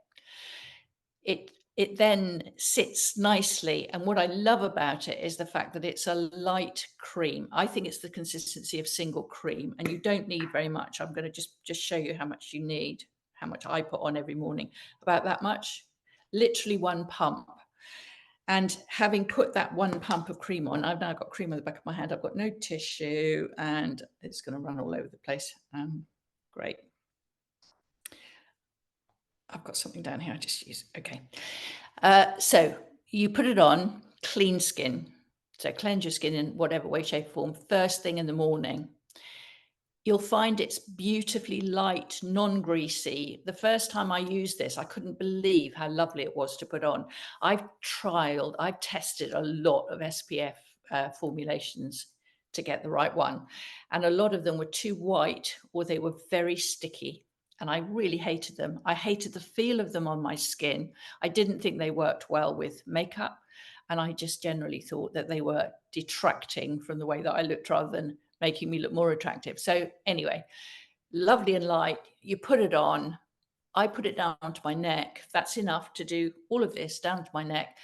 It it then sits nicely. And what I love about it is the fact that it's a light cream. I think it's the consistency of single cream, and you don't need very much. I'm going to just show you how much you need, how much I put on every morning. About that much, literally one pump. And having put that one pump of cream on, I've now got cream on the back of my hand. I've got no tissue, and it's going to run all over the place. Great. I've got something down here I just use. Okay. So you put it on, clean skin. So cleanse your skin in whatever way, shape, form, first thing in the morning. You'll find it's beautifully light, non-greasy. The first time I used this, I couldn't believe how lovely it was to put on. I've tested a lot of SPF formulations to get the right one. And a lot of them were too white or they were very sticky. And I really hated them. I hated the feel of them on my skin. I didn't think they worked well with makeup. And I just generally thought that they were detracting from the way that I looked rather than making me look more attractive. So anyway, lovely and light. You put it on. I put it down to my neck. That's enough to do all of this down to my neck.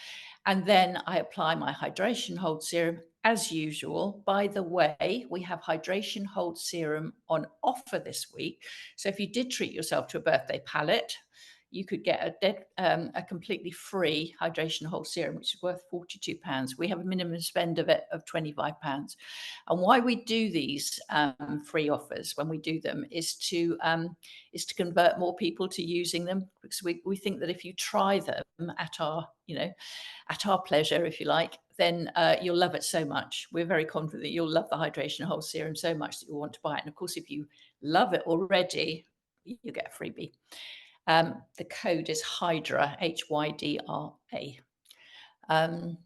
And then I apply my Hydration Hold Serum as usual. By the way, we have Hydration Hold Serum on offer this week. So if you did treat yourself to a birthday palette, you could get a completely free Hydration Hold Serum, which is worth £42. We have a minimum spend of it of £25. And why we do these free offers when we do them is to convert more people to using them, because we think that if you try them at our, at our pleasure, if you like, then you'll love it so much. We're very confident that you'll love the Hydration Hold Serum so much that you'll want to buy it. And of course, if you love it already, you get a freebie. The code is Hydra, HYDRA.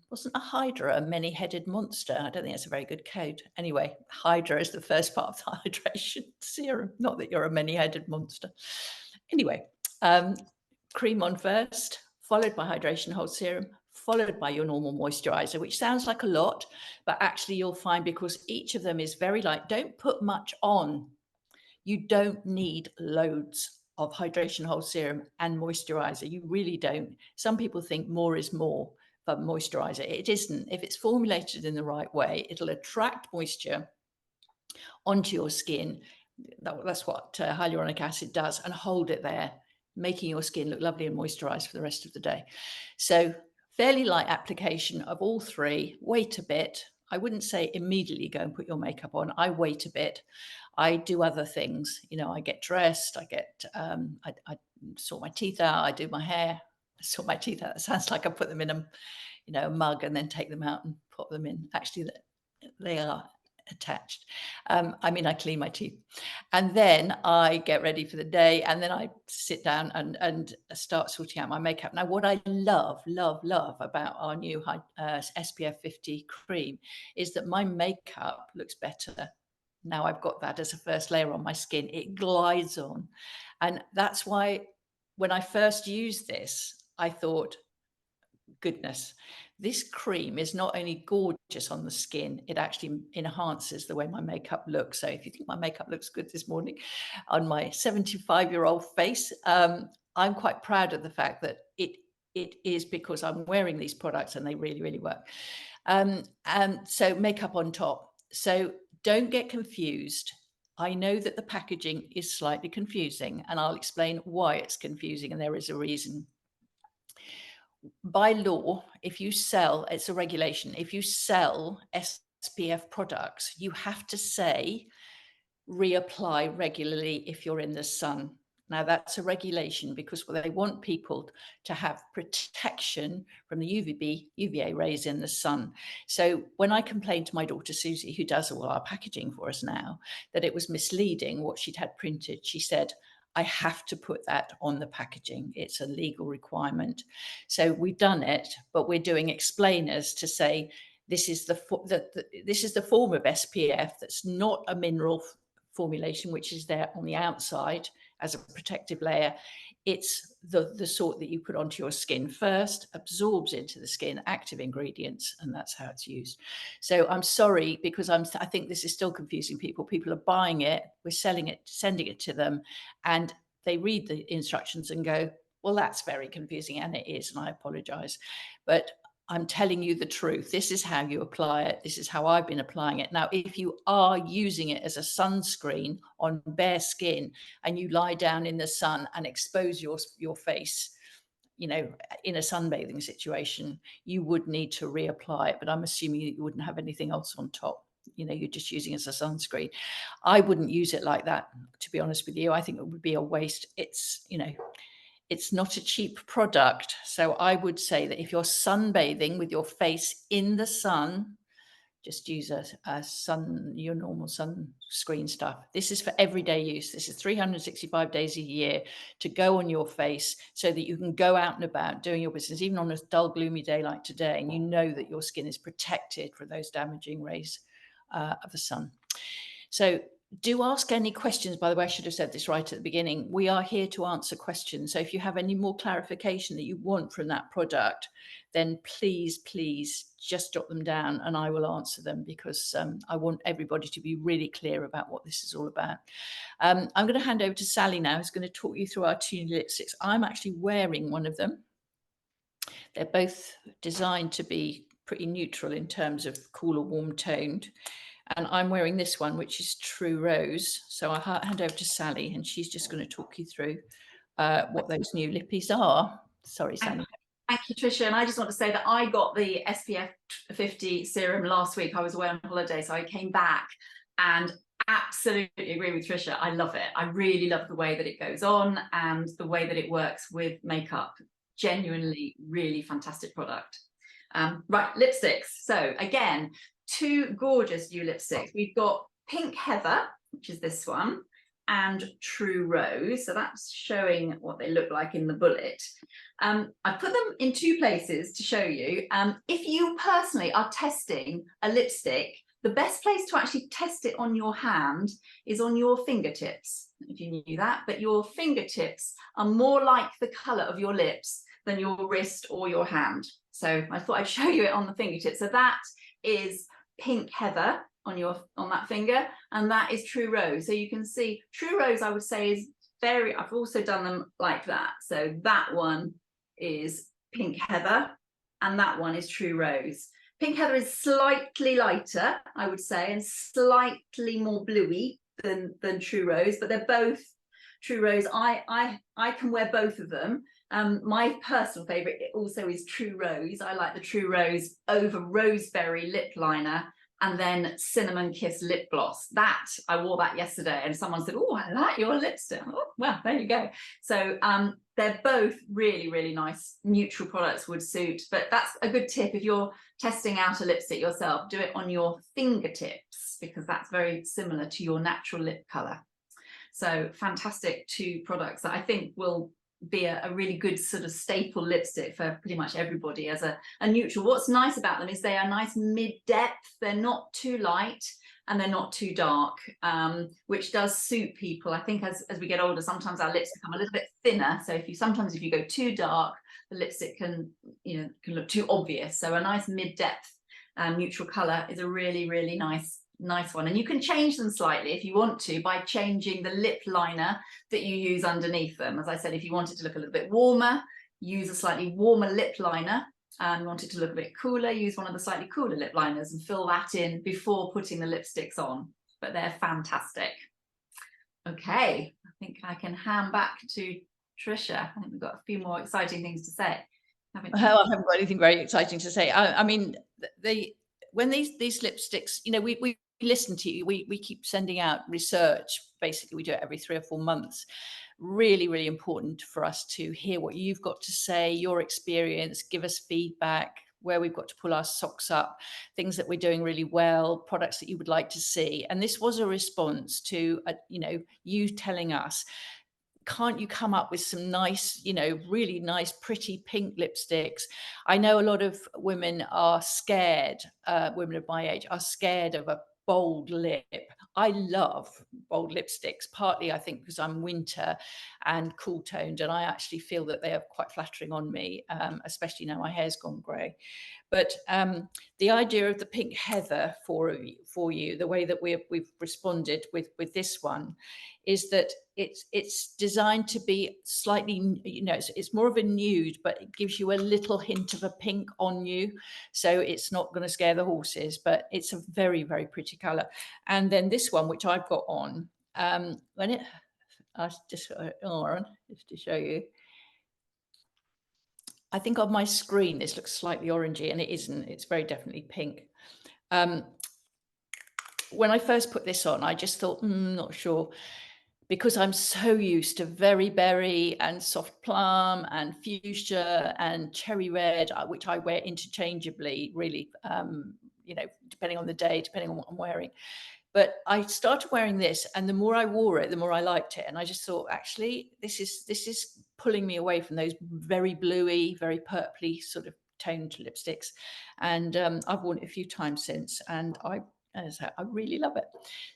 Wasn't a hydra a many-headed monster? I don't think it's a very good code. Anyway, Hydra is the first part of the hydration serum. Not that you're a many-headed monster. Anyway, cream on first, followed by Hydration Hold Serum, followed by your normal moisturizer, which sounds like a lot, but actually you'll find, because each of them is very light, don't put much on. You don't need loads of Hydration Hold Serum and moisturizer. You really don't. Some people think more is more for moisturizer. It isn't. If it's formulated in the right way, it'll attract moisture onto your skin. That's what hyaluronic acid does, and hold it there, making your skin look lovely and moisturized for the rest of the day. So fairly light application of all three. Wait a bit. I wouldn't say immediately go and put your makeup on. I wait a bit. I do other things. I get dressed. I sort my teeth out. I do my hair. I sort my teeth out. It sounds like I put them in a mug and then take them out and put them in. Actually, they are attached. I clean my teeth, and then I get ready for the day, and then I sit down and start sorting out my makeup. Now, what I love about our new SPF 50 cream is that my makeup looks better. Now I've got that as a first layer on my skin. It glides on. And that's why when I first used this, I thought, goodness, this cream is not only gorgeous on the skin, it actually enhances the way my makeup looks. So if you think my makeup looks good this morning on my 75-year-old face, I'm quite proud of the fact that it is because I'm wearing these products and they really, really work. And so makeup on top. So don't get confused. I know that the packaging is slightly confusing, and I'll explain why it's confusing, and there is a reason. By law, if you sell, it's a regulation, if you sell SPF products, you have to say reapply regularly if you're in the sun. Now, that's a regulation because they want people to have protection from the UVA rays in the sun. So when I complained to my daughter Susie, who does all our packaging for us now, that it was misleading what she'd had printed, she said, I have to put that on the packaging. It's a legal requirement. So we've done it, but we're doing explainers to say this is the form of SPF that's not a mineral formulation, which is there on the outside as a protective layer. It's the sort that you put onto your skin first, absorbs into the skin, active ingredients, and that's how it's used. So I'm sorry, because I think this is still confusing people. People are buying it, we're selling it, sending it to them, and they read the instructions and go, Well, that's very confusing, and it is, and I apologize. But I'm telling you the truth. This is how you apply it. This is how I've been applying it. Now, if you are using it as a sunscreen on bare skin and you lie down in the sun and expose your face, you know, in a sunbathing situation, you would need to reapply it. But I'm assuming that you wouldn't have anything else on top. You know, you're just using it as a sunscreen. I wouldn't use it like that, to be honest with you. I think it would be a waste. It's, you know, it's not a cheap product. So I would say that if you're sunbathing with your face in the sun, just use your normal sunscreen stuff. This is for everyday use. This is 365 days a year to go on your face so that you can go out and about doing your business, even on a dull, gloomy day like today, and you know that your skin is protected from those damaging rays of the sun. So do ask any questions. By the way, I should have said this right at the beginning. We are here to answer questions. So if you have any more clarification that you want from that product, then please just jot them down and I will answer them, because I want everybody to be really clear about what this is all about. I'm going to hand over to Sally now, who's going to talk you through our two new lipsticks. I'm actually wearing one of them. They're both designed to be pretty neutral in terms of cool or warm toned. And I'm wearing this one, which is True Rose. So I'll hand over to Sally, and she's just going to talk you through what those new lippies are. Sorry, Sally. Thank you, Tricia. And I just want to say that I got the SPF 50 serum last week. I was away on holiday, so I came back and absolutely agree with Tricia. I love it. I really love the way that it goes on and the way that it works with makeup. Genuinely, really fantastic product. Right, lipsticks. So again, two gorgeous new lipsticks. We've got Pink Heather, which is this one, and True Rose. So that's showing what they look like in the bullet. I put them in two places to show you. If you personally are testing a lipstick, the best place to actually test it on your hand is on your fingertips, if you knew that. But your fingertips are more like the colour of your lips than your wrist or your hand. So I thought I'd show you it on the fingertips. So that is Pink Heather on that finger, and that is True Rose. So you can see True Rose, I would say, is very, I've also done them like that. So that one is Pink Heather and that one is True Rose. Pink Heather is slightly lighter, I would say, and slightly more bluey than True Rose, but they're both True Rose. I can wear both of them. My personal favorite also is True Rose. I like the True Rose over Roseberry lip liner and then Cinnamon Kiss lip gloss. That, I wore that yesterday and someone said, oh, I like your lipstick. Oh, well, there you go. So they're both really, really nice neutral products, would suit. But that's a good tip if you're testing out a lipstick yourself, do it on your fingertips, because that's very similar to your natural lip colour. So fantastic two products that I think will be a really good sort of staple lipstick for pretty much everybody as a neutral. What's nice about them is they are nice mid-depth. They're not too light and they're not too dark, which does suit people. I think as we get older, sometimes our lips become a little bit thinner. So if you go too dark, the lipstick can look too obvious. So a nice mid-depth neutral color is a really, really nice one. And you can change them slightly if you want to by changing the lip liner that you use underneath them. As I said, if you wanted to look a little bit warmer, use a slightly warmer lip liner, and want it to look a bit cooler, use one of the slightly cooler lip liners and fill that in before putting the lipsticks on. But they're fantastic. Okay, I think I can hand back to Tricia. I think we've got a few more exciting things to say. Well, I haven't got anything very exciting to say. I mean, when these lipsticks, we listen to you. We keep sending out research. Basically, we do it every 3 or 4 months. Really, really important for us to hear what you've got to say, your experience, give us feedback, where we've got to pull our socks up, things that we're doing really well, products that you would like to see. And this was a response to, you telling us, can't you come up with some nice, really nice, pretty pink lipsticks? I know a lot of women are scared, women of my age are scared of a bold lip. I love bold lipsticks, partly I think because I'm winter and cool toned, and I actually feel that they are quite flattering on me, especially now my hair's gone grey. But the idea of the pink heather for you, the way that we've responded with this one, is that it's designed to be slightly, it's more of a nude, but it gives you a little hint of a pink on you, so it's not going to scare the horses. But it's a very, very pretty color. And then this one, which I've got on, when it, I just just to show you. I think on my screen this looks slightly orangey, and it isn't. It's very definitely pink. When I first put this on, I just thought, not sure, because I'm so used to very berry and soft plum and fuchsia and cherry red, which I wear interchangeably, really, depending on the day, depending on what I'm wearing. But I started wearing this, and the more I wore it, the more I liked it. And I just thought, actually, this is pulling me away from those very bluey, very purpley sort of toned lipsticks. And I've worn it a few times since, and I really love it.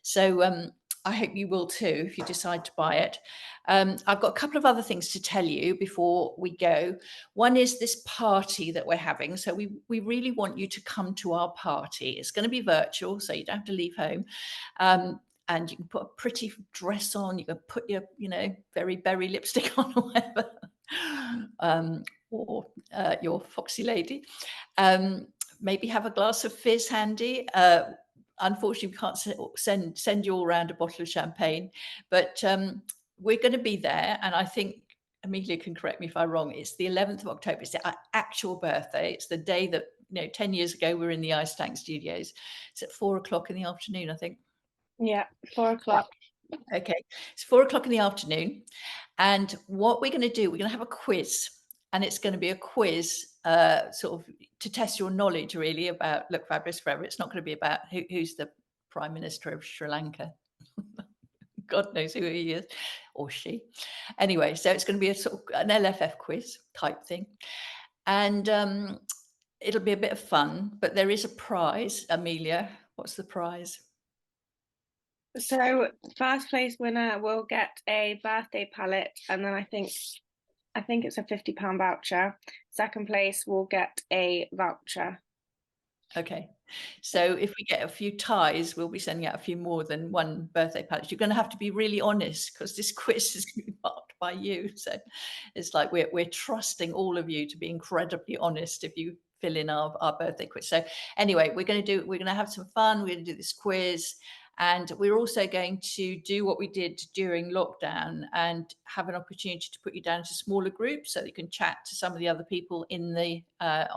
So I hope you will too if you decide to buy it. I've got a couple of other things to tell you before we go. One is this party that we're having. So we really want you to come to our party. It's going to be virtual, so you don't have to leave home. And you can put a pretty dress on. You can put your, very berry lipstick on or whatever, or your foxy lady. Maybe have a glass of fizz handy. Unfortunately, we can't send you all around a bottle of champagne, but we're going to be there. And I think Amelia can correct me if I'm wrong. It's the 11th of October. It's our actual birthday. It's the day that, 10 years ago, we were in the Ice Tank Studios. It's at 4 o'clock in the afternoon, I think. Yeah, 4 o'clock. Okay, it's 4 o'clock in the afternoon. And what we're going to do, we're going to have a quiz. And it's going to be a quiz sort of to test your knowledge, really, about Look Fabulous Forever. It's not going to be about who's the Prime Minister of Sri Lanka. God knows who he is, or she. Anyway, so it's going to be a sort of an LFF quiz type thing. And it'll be a bit of fun, but there is a prize. Amelia, what's the prize? So first place winner will get a birthday palette, and then I think it's a £50 voucher. Second place will get a voucher. Okay, so if we get a few ties, we'll be sending out a few more than one birthday palette. You're going to have to be really honest, because this quiz is going to be marked by you. So it's like we're trusting all of you to be incredibly honest if you fill in our birthday quiz. So anyway, we're going to have some fun. We're going to do this quiz. And we're also going to do what we did during lockdown and have an opportunity to put you down to smaller groups so that you can chat to some of the other people in the at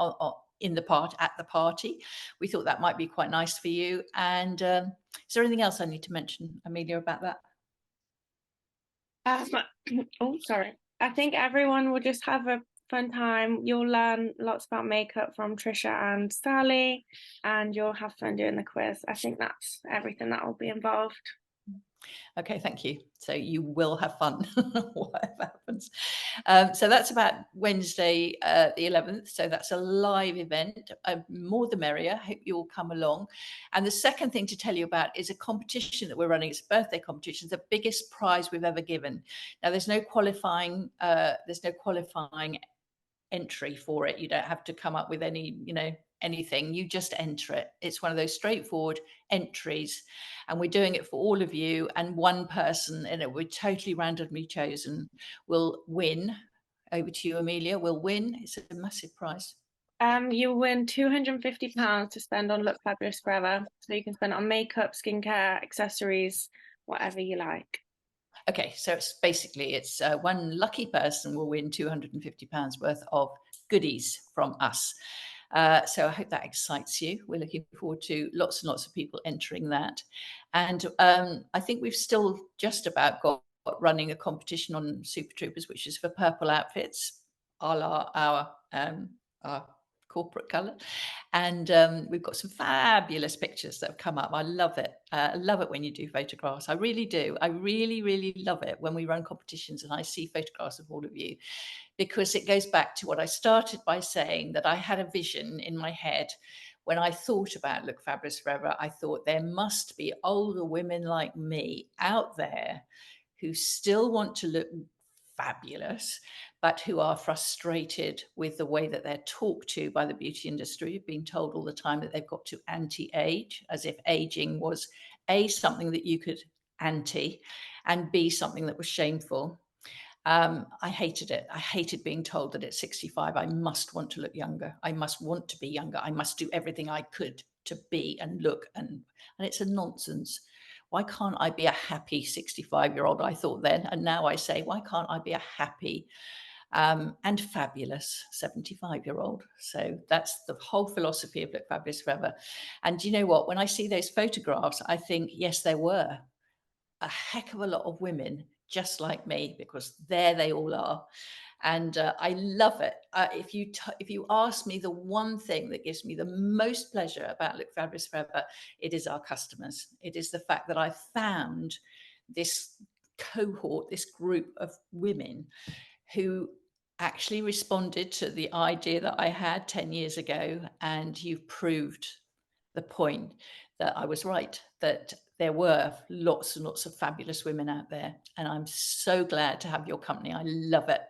the party. We thought that might be quite nice for you. And is there anything else I need to mention, Amelia, about that? Oh, sorry. I think everyone will just have a fun time. You'll learn lots about makeup from Tricia and Sally, and you'll have fun doing the quiz. I think that's everything that will be involved. Okay, thank you. So you will have fun, whatever happens. So that's about Wednesday, the 11th. So that's a live event. More the merrier. Hope you all come along. And the second thing to tell you about is a competition that we're running. It's a birthday competition. It's the biggest prize we've ever given. Now, there's no qualifying entry for it. You don't have to come up with anything. You just enter it. It's one of those straightforward entries, and we're doing it for all of you. And one person, and it we're totally randomly chosen, will win. Over to you, Amelia. Will win. It's a massive prize. You'll win £250 to spend on Look Fabulous Forever. So you can spend it on makeup, skincare, accessories, whatever you like. Okay, so it's one lucky person will win £250 worth of goodies from us. So I hope that excites you. We're looking forward to lots and lots of people entering that. And I think we've still just about got running a competition on Super Troopers, which is for purple outfits, a la our corporate colour. And we've got some fabulous pictures that have come up. I love it. I love it when you do photographs. I really do. I really, really love it when we run competitions and I see photographs of all of you, because it goes back to what I started by saying, that I had a vision in my head when I thought about Look Fabulous Forever. I thought there must be older women like me out there who still want to look fabulous, but who are frustrated with the way that they're talked to by the beauty industry, being told all the time that they've got to anti-age, as if aging was A, something that you could anti, and B, something that was shameful. I hated it. I hated being told that at 65, I must want to look younger. I must want to be younger. I must do everything I could to be and look. And it's a nonsense. Why can't I be a happy 65-year-old? I thought then. And now I say, why can't I be a happy and fabulous 75-year-old? So that's the whole philosophy of Look Fabulous Forever. And you know what? When I see those photographs, I think, yes, there were a heck of a lot of women just like me, because there they all are. And I love it. If you ask me the one thing that gives me the most pleasure about Look Fabulous Forever, it is our customers. It is the fact that I found this cohort, this group of women who actually responded to the idea that I had 10 years ago. And you've proved the point that I was right, that there were lots and lots of fabulous women out there. And I'm so glad to have your company. I love it.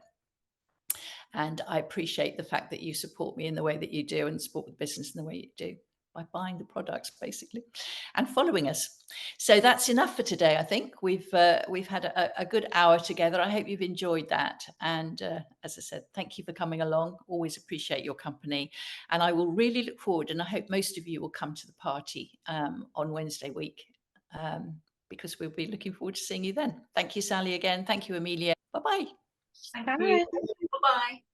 And I appreciate the fact that you support me in the way that you do and support the business in the way you do by buying the products, basically, and following us. So that's enough for today. I think we've had a good hour together. I hope you've enjoyed that. And as I said, thank you for coming along. Always appreciate your company. And I will really look forward, and I hope most of you will come to the party on Wednesday week, because we'll be looking forward to seeing you then. Thank you, Sally, again. Thank you, Amelia. Bye-bye. Thank Bye. you. Bye-bye.